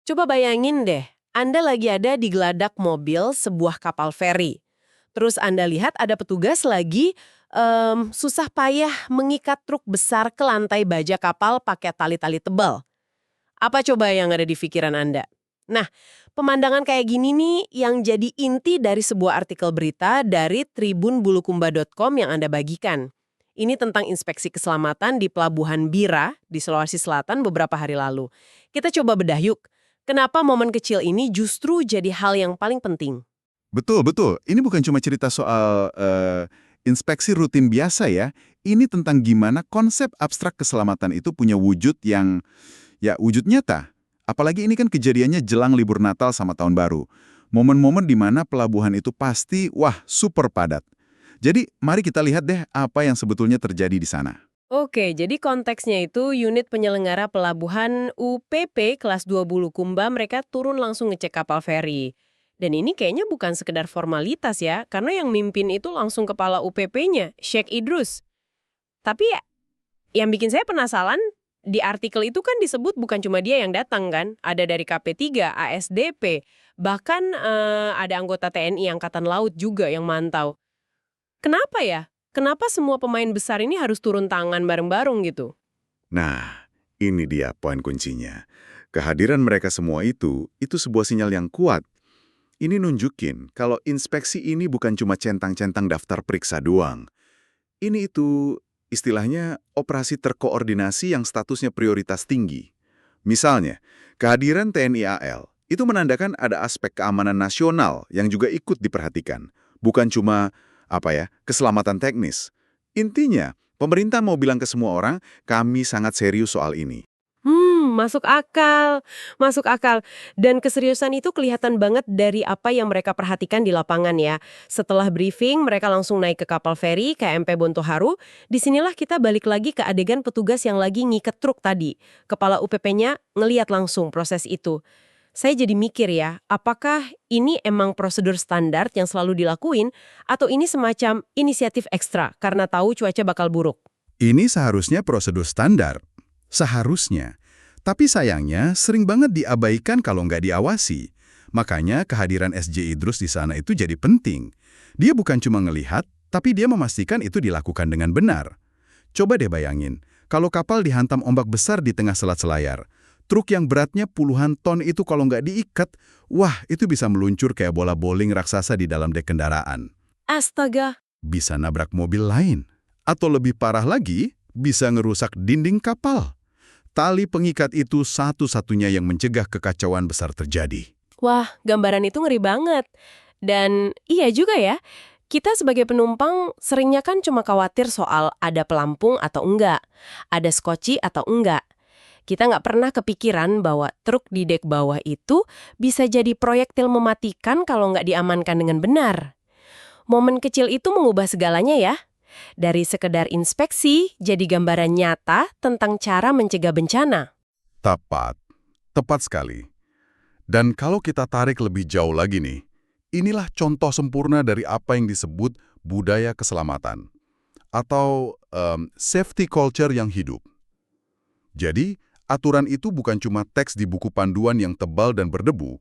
Coba bayangin deh, Anda lagi ada di geladak mobil sebuah kapal feri. Terus Anda lihat ada petugas lagi susah payah mengikat truk besar ke lantai baja kapal pakai tali-tali tebal. Apa coba yang ada di pikiran Anda? Nah, pemandangan kayak gini nih yang jadi inti dari sebuah artikel berita dari tribunbulukumba.com yang Anda bagikan. Ini tentang inspeksi keselamatan di Pelabuhan Bira di Sulawesi Selatan beberapa hari lalu. Kita coba bedah yuk. Kenapa momen kecil ini justru jadi hal yang paling penting? Betul, betul. Ini bukan cuma cerita soal inspeksi rutin biasa ya. Ini tentang gimana konsep abstrak keselamatan itu punya wujud yang, ya wujud nyata. Apalagi ini kan kejadiannya jelang libur Natal sama Tahun Baru. Momen-momen di mana pelabuhan itu pasti, wah, super padat. Jadi, mari kita lihat deh apa yang sebetulnya terjadi di sana. Oke, jadi konteksnya itu unit penyelenggara pelabuhan UPP kelas 2 Bulukumba mereka turun langsung ngecek kapal feri. Dan ini kayaknya bukan sekedar formalitas ya, karena yang mimpin itu langsung kepala UPP-nya, Sheikh Idrus. Tapi ya, yang bikin saya penasaran, di artikel itu kan disebut bukan cuma dia yang datang kan, ada dari KP3, ASDP, bahkan ada anggota TNI Angkatan Laut juga yang mantau. Kenapa ya? Kenapa semua pemain besar ini harus turun tangan bareng-bareng gitu? Nah, ini dia poin kuncinya. Kehadiran mereka semua itu sebuah sinyal yang kuat. Ini nunjukin kalau inspeksi ini bukan cuma centang-centang daftar periksa doang. Ini itu istilahnya operasi terkoordinasi yang statusnya prioritas tinggi. Misalnya, kehadiran TNI AL itu menandakan ada aspek keamanan nasional yang juga ikut diperhatikan. Bukan cuma, keselamatan teknis. Intinya, pemerintah mau bilang ke semua orang, kami sangat serius soal ini. Masuk akal, masuk akal. Dan keseriusan itu kelihatan banget dari apa yang mereka perhatikan di lapangan ya. Setelah briefing, mereka langsung naik ke kapal feri KMP Bontoharu. Disinilah kita balik lagi ke adegan petugas yang lagi ngiket truk tadi. Kepala UPP-nya ngeliat langsung proses itu. Saya jadi mikir ya, apakah ini emang prosedur standar yang selalu dilakuin, atau ini semacam inisiatif ekstra karena tahu cuaca bakal buruk? Ini seharusnya prosedur standar. Seharusnya. Tapi sayangnya sering banget diabaikan kalau nggak diawasi. Makanya kehadiran SJ Idrus di sana itu jadi penting. Dia bukan cuma ngelihat, tapi dia memastikan itu dilakukan dengan benar. Coba deh bayangin, kalau kapal dihantam ombak besar di tengah Selat Selayar, truk yang beratnya puluhan ton itu kalau nggak diikat, wah itu bisa meluncur kayak bola bowling raksasa di dalam dek kendaraan. Astaga! Bisa nabrak mobil lain. Atau lebih parah lagi, bisa ngerusak dinding kapal. Tali pengikat itu satu-satunya yang mencegah kekacauan besar terjadi. Wah, gambaran itu ngeri banget. Dan iya juga ya, kita sebagai penumpang seringnya kan cuma khawatir soal ada pelampung atau enggak, ada skoci atau enggak. Kita nggak pernah kepikiran bahwa truk di dek bawah itu bisa jadi proyektil mematikan kalau nggak diamankan dengan benar. Momen kecil itu mengubah segalanya ya. Dari sekedar inspeksi, jadi gambaran nyata tentang cara mencegah bencana. Tepat. Tepat sekali. Dan kalau kita tarik lebih jauh lagi nih, inilah contoh sempurna dari apa yang disebut budaya keselamatan. Atau safety culture yang hidup. Jadi, aturan itu bukan cuma teks di buku panduan yang tebal dan berdebu,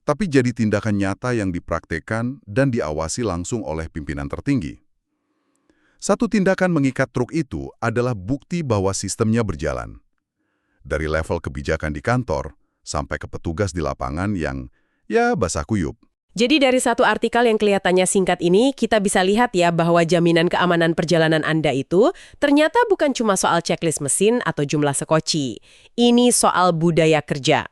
tapi jadi tindakan nyata yang dipraktekkan dan diawasi langsung oleh pimpinan tertinggi. Satu tindakan mengikat truk itu adalah bukti bahwa sistemnya berjalan. Dari level kebijakan di kantor, sampai ke petugas di lapangan yang, ya basah kuyup. Jadi dari satu artikel yang kelihatannya singkat ini, kita bisa lihat ya bahwa jaminan keamanan perjalanan Anda itu ternyata bukan cuma soal checklist mesin atau jumlah sekoci. Ini soal budaya kerja.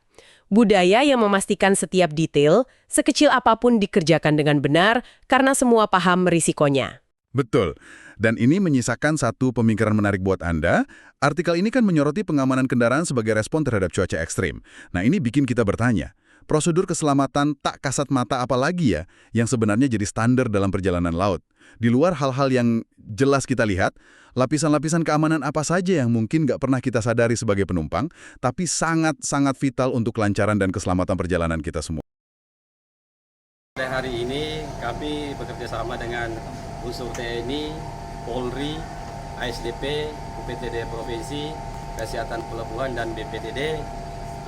Budaya yang memastikan setiap detail, sekecil apapun dikerjakan dengan benar karena semua paham risikonya. Betul. Dan ini menyisakan satu pemikiran menarik buat Anda. Artikel ini kan menyoroti pengamanan kendaraan sebagai respon terhadap cuaca ekstrim. Nah, ini bikin kita bertanya, prosedur keselamatan tak kasat mata apa lagi ya yang sebenarnya jadi standar dalam perjalanan laut? Di luar hal-hal yang jelas kita lihat, lapisan-lapisan keamanan apa saja yang mungkin nggak pernah kita sadari sebagai penumpang, tapi sangat-sangat vital untuk kelancaran dan keselamatan perjalanan kita semua. Hari ini kami bekerja sama dengan unsur TNI, Polri, ASDP, UPTD Provinsi, Kesehatan Pelabuhan, dan BPTD.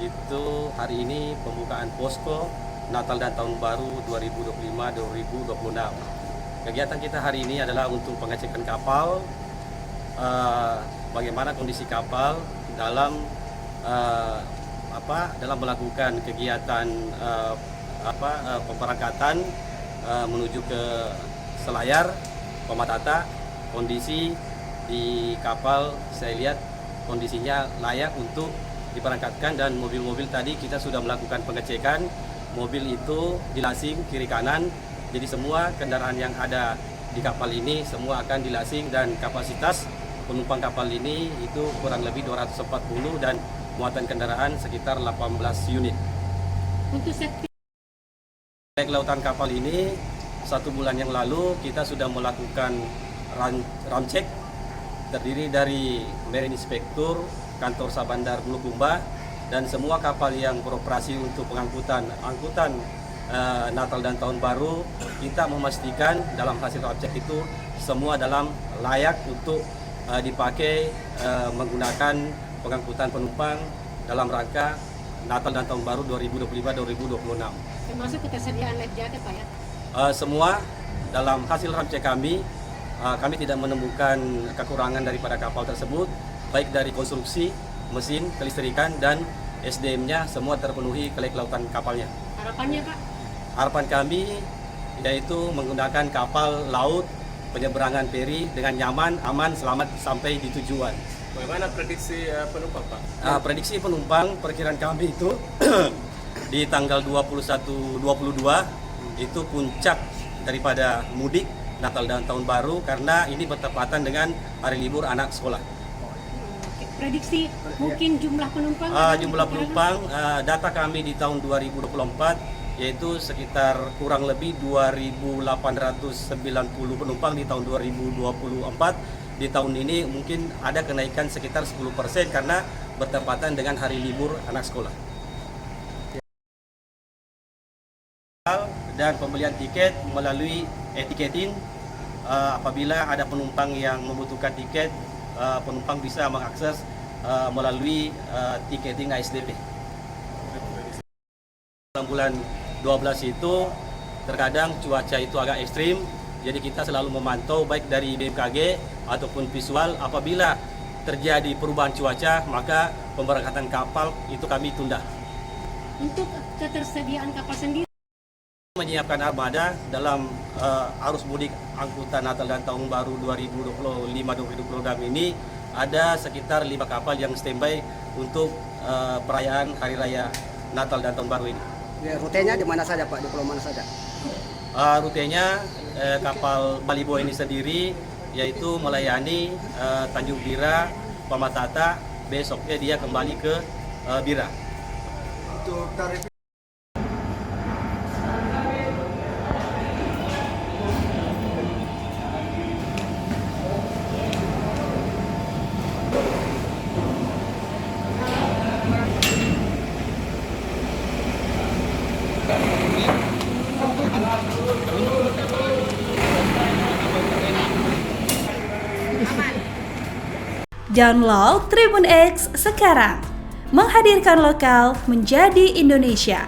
itu hari ini pembukaan posko Natal dan Tahun Baru 2025-2026. Kegiatan kita hari ini adalah untuk pengecekan kapal, bagaimana kondisi kapal dalam dalam melakukan kegiatan pemberangkatan menuju ke Selayar, Pamatata. Kondisi di kapal saya lihat kondisinya layak untuk diberangkatkan, dan mobil-mobil tadi kita sudah melakukan pengecekan. Mobil itu dilasing kiri kanan, jadi semua kendaraan yang ada di kapal ini semua akan dilasing, dan kapasitas penumpang kapal ini itu kurang lebih 240 dan muatan kendaraan sekitar 18 unit. Untuk safety Kelautan kapal ini 1 bulan yang lalu kita sudah melakukan ramcek, terdiri dari Marine Inspektur, Kantor Sabandar Bulukumba, dan semua kapal yang beroperasi untuk angkutan Natal dan Tahun Baru. Kita memastikan dalam hasil ramcek itu semua dalam layak untuk dipakai menggunakan pengangkutan penumpang dalam rangka Natal dan Tahun Baru 2025-2026. termasuk ketersediaan life jacket Pak ya? Semua dalam hasil ramcek kami tidak menemukan kekurangan daripada kapal tersebut, baik dari konstruksi, mesin, kelistrikan, dan SDM-nya semua terpenuhi kelautan kapalnya. Harapannya Pak? Harapan kami yaitu menggunakan kapal laut penyeberangan feri dengan nyaman, aman, selamat sampai di tujuan. Bagaimana prediksi penumpang Pak? Prediksi penumpang perkiraan kami itu di tanggal 21-22 itu puncak daripada mudik Natal dan Tahun Baru, karena ini bertepatan dengan hari libur anak sekolah. Prediksi mungkin jumlah penumpang? Jumlah penumpang, data kami di tahun 2024 yaitu sekitar kurang lebih 2.890 penumpang di tahun 2024. Di tahun ini mungkin ada kenaikan sekitar 10% karena bertepatan dengan hari libur anak sekolah. Dan pembelian tiket melalui e-ticketing, apabila ada penumpang yang membutuhkan tiket, penumpang bisa mengakses melalui ticketing ASDP. Dalam bulan 12 itu terkadang cuaca itu agak ekstrim, jadi kita selalu memantau baik dari BMKG ataupun visual. Apabila terjadi perubahan cuaca, maka pemberangkatan kapal itu kami tunda. Untuk ketersediaan kapal sendiri? Menyiapkan armada dalam arus mudik angkutan Natal dan Tahun Baru 2025-2026 ini, ada sekitar 5 kapal yang standby untuk perayaan Hari Raya Natal dan Tahun Baru ini. Ya, rutenya di mana saja Pak? Di pulau mana saja? Rutenya kapal Balibo ini sendiri yaitu melayani Tanjung Bira, Pamatata, besoknya dia kembali ke Bira. Untuk tarif Download Tribun X sekarang, menghadirkan lokal menjadi Indonesia.